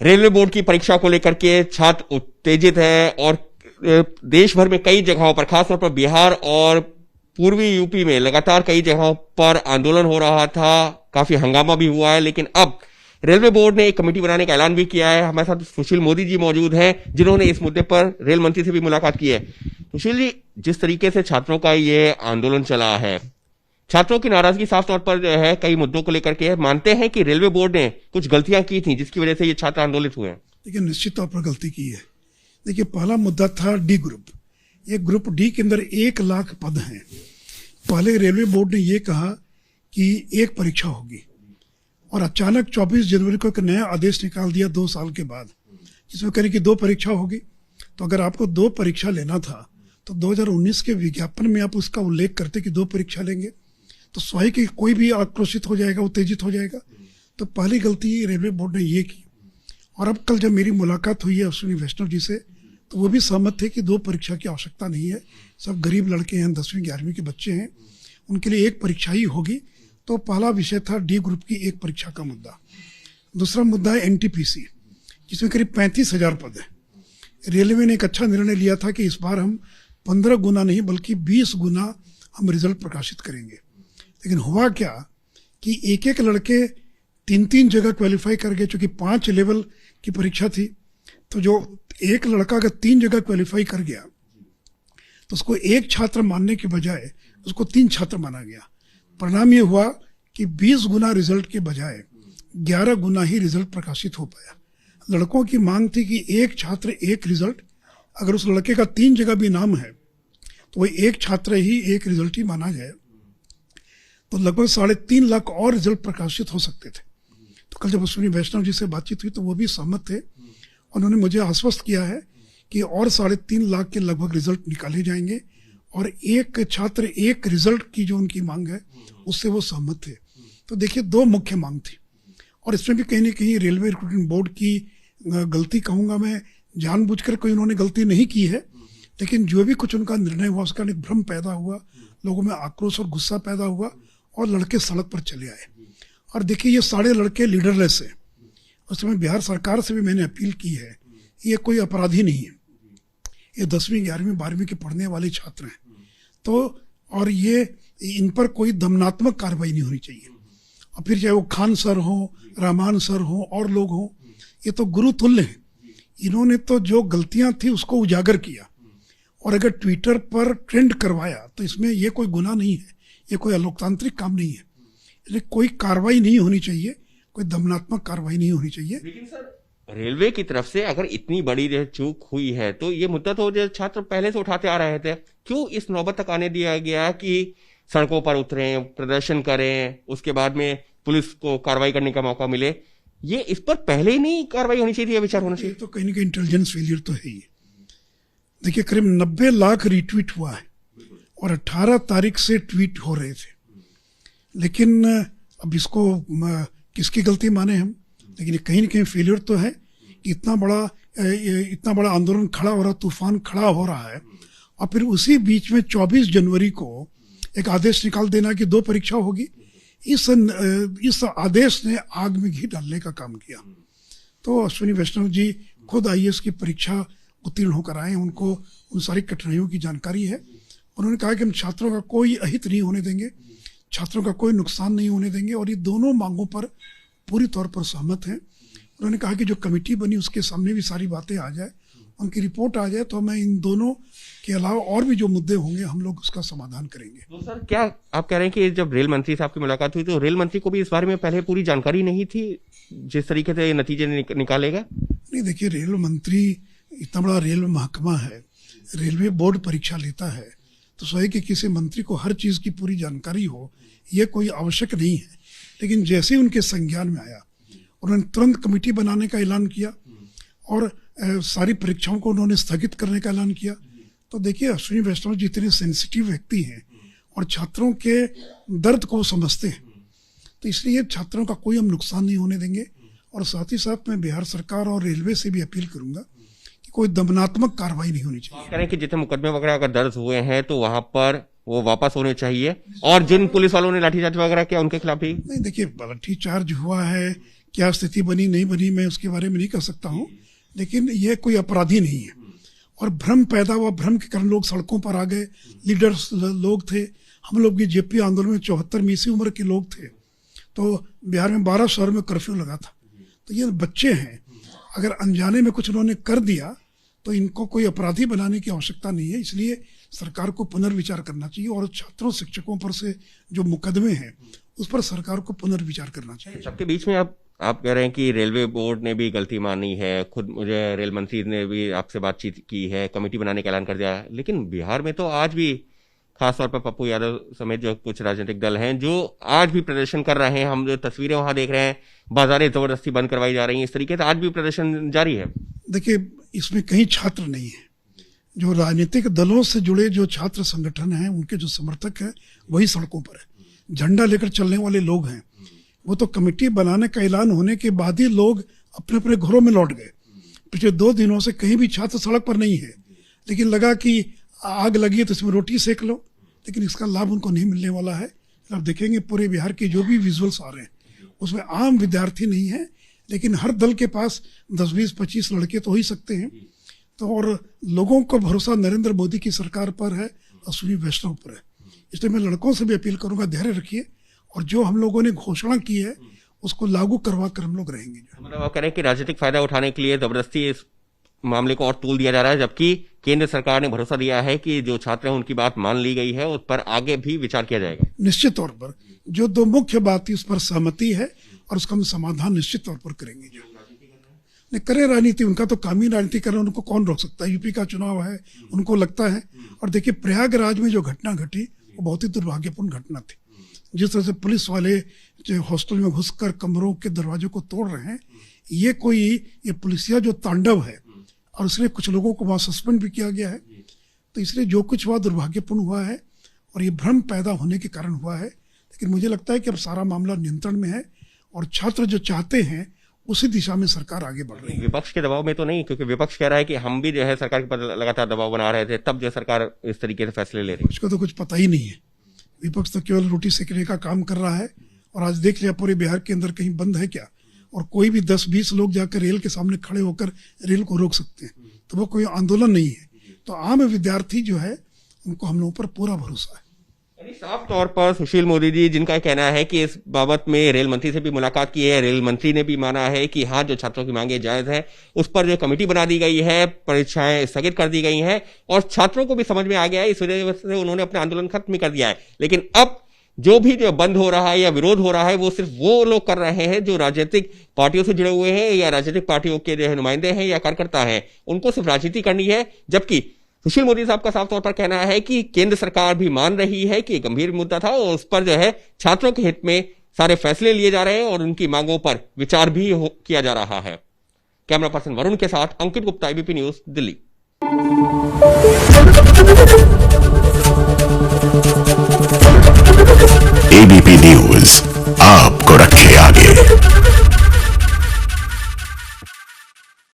Railway board की परीक्षा को लेकर के छात्र उत्तेजित है और देश भर में कई जगहों पर, खासतौर पर बिहार और पूर्वी यूपी में लगातार कई जगहों पर आंदोलन हो रहा था, काफी हंगामा भी हुआ है। लेकिन अब रेलवे बोर्ड ने एक कमेटी बनाने का ऐलान भी किया है। हमारे साथ सुशील मोदी जी मौजूद हैं, जिन्होंने इस मुद्दे पर रेल मंत्री से भी मुलाकात की है। सुशील जी, जिस तरीके से छात्रों का ये आंदोलन चला है, छात्रों की नाराजगी साफ तौर पर है, कई मुद्दों को लेकर के मानते हैं कि रेलवे बोर्ड ने कुछ गलतियां की थी जिसकी वजह से ये छात्र आंदोलित हुए हैं। देखिए, निश्चित तौर पर गलती की है। देखिए, पहला मुद्दा था डी ग्रुप। ये ग्रुप डी के अंदर 1 लाख पद हैं। पहले रेलवे बोर्ड ने ये कहा कि एक परीक्षा होगी और अचानक 24 जनवरी को एक नया आदेश निकाल दिया 2 साल के बाद, जिसमें कह रहे कि 2 परीक्षा होगी। तो अगर आपको 2 परीक्षा लेना था तो 2019 के विज्ञापन में आप उसका उल्लेख करते कि 2 परीक्षा लेंगे, तो स्वाभाविक कि कोई भी आक्रोशित हो जाएगा, उत्तेजित हो जाएगा। तो पहली गलती रेलवे बोर्ड ने ये की। और अब कल जब मेरी मुलाकात हुई है अश्विनी वैष्णव जी से, तो वो भी सहमत थे कि 2 परीक्षा की आवश्यकता नहीं है। सब गरीब लड़के हैं, 10वीं 11वीं के बच्चे हैं, उनके लिए एक परीक्षा ही होगी। तो पहला विषय था डी ग्रुप की एक परीक्षा का मुद्दा। दूसरा मुद्दा है एनटीपीसी, जिसमें करीब 35,000 पद है। रेलवे ने एक अच्छा निर्णय लिया था कि इस बार हम 15 गुना नहीं बल्कि 20 गुना हम रिजल्ट प्रकाशित करेंगे। लेकिन हुआ क्या कि एक एक लड़के 3-3 जगह क्वालिफाई कर गए। चूंकि 5 लेवल की परीक्षा थी, तो जो एक लड़का अगर 3 जगह क्वालिफाई कर गया तो उसको एक छात्र मानने के बजाय उसको 3 छात्र माना गया। परिणाम ये हुआ कि 20 गुना रिजल्ट के बजाय 11 गुना ही रिजल्ट प्रकाशित हो पाया। लड़कों की मांग थी कि एक छात्र एक रिजल्ट, अगर उस लड़के का 3 जगह भी नाम है तो वही एक छात्र ही एक रिजल्ट ही माना जाए, तो लगभग 3.5 लाख और रिजल्ट प्रकाशित हो सकते थे। तो कल जब अश्विनी वैष्णव जी से बातचीत हुई तो वो भी सहमत थे। उन्होंने मुझे आश्वस्त किया है कि और 3.5 लाख के लगभग रिजल्ट निकाले जाएंगे और एक छात्र एक रिजल्ट की जो उनकी मांग है उससे वो सहमत थे। तो देखिए, 2 मुख्य मांग थी और इसमें भी कहीं ना कहीं रेलवे रिक्रूटमेंट बोर्ड की गलती कहूँगा मैं, जानबूझकर कोई उन्होंने गलती नहीं की है, लेकिन जो भी कुछ उनका निर्णय हुआ उसका एक भ्रम पैदा हुआ, लोगों में आक्रोश और गुस्सा पैदा हुआ और लड़के सड़क पर चले आए। और देखिए, ये सारे लड़के लीडरलेस हैं। उसमें बिहार सरकार से भी मैंने अपील की है, ये कोई अपराधी नहीं है, ये 10वीं 11वीं 12वीं के पढ़ने वाले छात्र हैं। तो और ये इन पर कोई दमनात्मक कार्रवाई नहीं होनी चाहिए। और फिर चाहे वो खान सर हो, रहमान सर हो और लोग हों, ये तो गुरु तुल्य हैं। इन्होंने तो जो गलतियां थी उसको उजागर किया और अगर ट्विटर पर ट्रेंड करवाया तो इसमें ये कोई गुनाह नहीं है, ये कोई अलोकतांत्रिक काम नहीं है। इसलिए कोई कार्रवाई नहीं होनी चाहिए, कोई दमनात्मक कार्रवाई नहीं होनी चाहिए। लेकिन सर, रेलवे की तरफ से अगर इतनी बड़ी चूक हुई है तो ये मुद्दा तो जो छात्र पहले से उठाते आ रहे थे, क्यों इस नौबत तक आने दिया गया कि सड़कों पर उतरें, प्रदर्शन करें, उसके बाद में पुलिस को कार्रवाई करने का मौका मिले? ये इस पर पहले ही नहीं कार्रवाई होनी चाहिए, विचार होना चाहिए। तो कहीं ना कहीं इंटेलिजेंस फेलियर तो है ही। देखिए, करीब 90 लाख रिट्वीट हुआ है और 18 तारीख से ट्वीट हो रहे थे। लेकिन अब इसको किसकी गलती माने हम, लेकिन कहीं ना कहीं फेलियर तो है कि इतना बड़ा आंदोलन खड़ा हो रहा, तूफान खड़ा हो रहा है और फिर उसी बीच में 24 जनवरी को एक आदेश निकाल देना कि 2 परीक्षा होगी। इस आदेश ने आग में घी डालने का काम किया। तो अश्विनी वैष्णव जी खुद IAS की परीक्षा उत्तीर्ण होकर आए, उनको उन सारी कठिनाइयों की जानकारी है। उन्होंने कहा कि हम छात्रों का कोई अहित नहीं होने देंगे, छात्रों का कोई नुकसान नहीं होने देंगे और ये दोनों मांगों पर पूरी तौर पर सहमत हैं। उन्होंने कहा कि जो कमेटी बनी उसके सामने भी सारी बातें आ जाए, उनकी रिपोर्ट आ जाए, तो मैं इन दोनों के अलावा और भी जो मुद्दे होंगे हम लोग उसका समाधान करेंगे। तो सर, क्या आप कह रहे हैं कि जब रेल मंत्री साहब की मुलाकात हुई तो रेल मंत्री को भी इस बारे में पहले पूरी जानकारी नहीं थी जिस तरीके से नतीजे निकालेगा? नहीं, देखिए, रेल मंत्री इतना बड़ा रेल महकमा है, रेलवे बोर्ड परीक्षा लेता है, तो स्वयं कि किसी मंत्री को हर चीज़ की पूरी जानकारी हो ये कोई आवश्यक नहीं है। लेकिन जैसे ही उनके संज्ञान में आया उन्होंने तुरंत कमेटी बनाने का ऐलान किया और सारी परीक्षाओं को उन्होंने स्थगित करने का ऐलान किया। तो देखिए, अश्विनी वैष्णव जी इतने सेंसिटिव व्यक्ति हैं और छात्रों के दर्द को समझते हैं, तो इसलिए छात्रों का कोई हम नुकसान नहीं होने देंगे। और साथ ही साथ मैं बिहार सरकार और रेलवे से भी अपील करूंगा कि कोई दमनात्मक कार्रवाई नहीं होनी चाहिए। करें कि जितने मुकदमे वगैरह अगर दर्ज हुए हैं तो वहां पर वो वापस होने चाहिए, और जिन पुलिस वालों ने लाठीचार्ज वगैरह किया उनके खिलाफ भी? नहीं, देखिए, लाठीचार्ज हुआ है क्या स्थिति बनी नहीं बनी मैं उसके बारे में नहीं कह सकता हूँ, लेकिन यह कोई अपराधी नहीं है। और भ्रम पैदा हुआ, भ्रम के कारण लोग सड़कों पर आ गए, लीडर्स लोग थे, हम लोग भी जेपी आंदोलन में 74 में इसी उम्र के लोग थे। तो बिहार में 12 शहर में कर्फ्यू लगा था। तो ये बच्चे हैं, अगर अनजाने में कुछ उन्होंने कर दिया तो इनको कोई अपराधी बनाने की आवश्यकता नहीं है। इसलिए सरकार को पुनर्विचार करना चाहिए और छात्रों शिक्षकों पर से जो मुकदमे हैं उस पर सरकार को पुनर्विचार करना चाहिए। सबके बीच में आप कह रहे हैं कि रेलवे बोर्ड ने भी गलती मानी है, खुद मुझे रेल मंत्री ने भी आपसे बातचीत की है, कमेटी बनाने का ऐलान कर दिया है, लेकिन बिहार में तो आज भी खासतौर पर पप्पू यादव समेत जो कुछ राजनीतिक दल हैं जो आज भी प्रदर्शन कर रहे हैं, हम जो तस्वीरें वहां देख रहे हैं, बाजारें जबरदस्ती बंद करवाई जा रही हैं, इस तरीके से आज भी प्रदर्शन जारी है। देखिए, इसमें कहीं छात्र नहीं है। जो राजनीतिक दलों से जुड़े जो छात्र संगठन हैं, उनके जो समर्थक हैं वही सड़कों पर है, झंडा लेकर चलने वाले लोग हैं। वो तो कमेटी बनाने का ऐलान होने के बाद ही लोग अपने अपने घरों में लौट गए। पिछले 2 दिनों से कहीं भी छात्र सड़क पर नहीं है, लेकिन लगा कि आग लगी है तो इसमें रोटी सेक लो, लेकिन इसका लाभ उनको नहीं मिलने वाला है। आप देखेंगे पूरे बिहार के जो भी विजुअल्स आ रहे हैं उसमें आम विद्यार्थी नहीं है, लेकिन हर दल के पास 10, 20, 25 लड़के तो हो ही सकते हैं। तो और लोगों को भरोसा नरेंद्र मोदी की सरकार पर है, अश्विनी वैष्णव पर है। इसलिए मैं लड़कों से भी अपील करूंगा, धैर्य रखिए और जो हम लोगों ने घोषणा की है उसको लागू करवा कर हम लोग रहेंगे। मतलब आप कह रहे हैं कि राजनीतिक फायदा उठाने के लिए जबरदस्ती इस मामले को और तूल दिया जा रहा है, जबकि केंद्र सरकार ने भरोसा दिया है कि जो छात्र हैं उनकी बात मान ली गई है, उस पर आगे भी विचार किया जाएगा। निश्चित तौर पर जो 2 मुख्य बात थी उस पर सहमति है और उसका हम समाधान निश्चित तौर पर करेंगे। नहीं करें राजनीति, उनका तो काम ही राजनीति कर रहे हैं, उनको कौन रोक सकता है। यूपी का चुनाव है, उनको लगता है। और देखिए, प्रयागराज में जो घटना घटी वो बहुत ही दुर्भाग्यपूर्ण घटना थी। जिस तरह से पुलिस वाले जो हॉस्टल में घुसकर कमरों के दरवाजों को तोड़ रहे हैं, ये पुलिसिया जो तांडव है, और इसलिए कुछ लोगों को वहाँ सस्पेंड भी किया गया है। तो इसलिए जो कुछ हुआ दुर्भाग्यपूर्ण हुआ है और ये भ्रम पैदा होने के कारण हुआ है। लेकिन मुझे लगता है कि अब सारा मामला नियंत्रण में है और छात्र जो चाहते हैं उसी दिशा में सरकार आगे बढ़ रही है। विपक्ष के दबाव में तो नहीं, क्योंकि विपक्ष कह रहा है कि हम भी जो है सरकार के ऊपर लगातार दबाव बना रहे थे, तब जो सरकार इस तरीके से फैसले ले रही है। उसको तो कुछ पता ही नहीं है। विपक्ष तो केवल रोटी सेकने का काम कर रहा है। और आज देख लिया पूरे बिहार के अंदर कहीं बंद है क्या, और कोई भी 10-20 लोग जाकर रेल के सामने खड़े होकर रेल को रोक सकते हैं, तो वो कोई आंदोलन नहीं है। तो आम विद्यार्थी जो है उनको हम लोगों पर पूरा भरोसा है। साफ तौर पर सुशील मोदी जी, जिनका कहना है कि इस बाबत में रेल मंत्री से भी मुलाकात की है, रेल मंत्री ने भी माना है कि हाँ, जो छात्रों की मांगे जायज है, उस पर जो कमेटी बना दी गई है, परीक्षाएं स्थगित कर दी गई हैं और छात्रों को भी समझ में आ गया है, इस वजह से उन्होंने अपना आंदोलन खत्म भी कर दिया है। लेकिन अब जो भी जो बंद हो रहा है या विरोध हो रहा है वो सिर्फ वो लोग कर रहे हैं जो राजनीतिक पार्टियों से जुड़े हुए हैं या राजनीतिक पार्टियों के जो नुमाइंदे हैं या कार्यकर्ता हैं, उनको सिर्फ राजनीति करनी है। जबकि सुशील मोदी साहब का साफ तौर पर कहना है कि केंद्र सरकार भी मान रही है कि गंभीर मुद्दा था और उस पर जो है छात्रों के हित में सारे फैसले लिए जा रहे हैं और उनकी मांगों पर विचार भी किया जा रहा है। कैमरा पर्सन वरुण के साथ अंकित गुप्ता, एबीपी न्यूज, दिल्ली। एबीपी न्यूज आपको रखे आगे।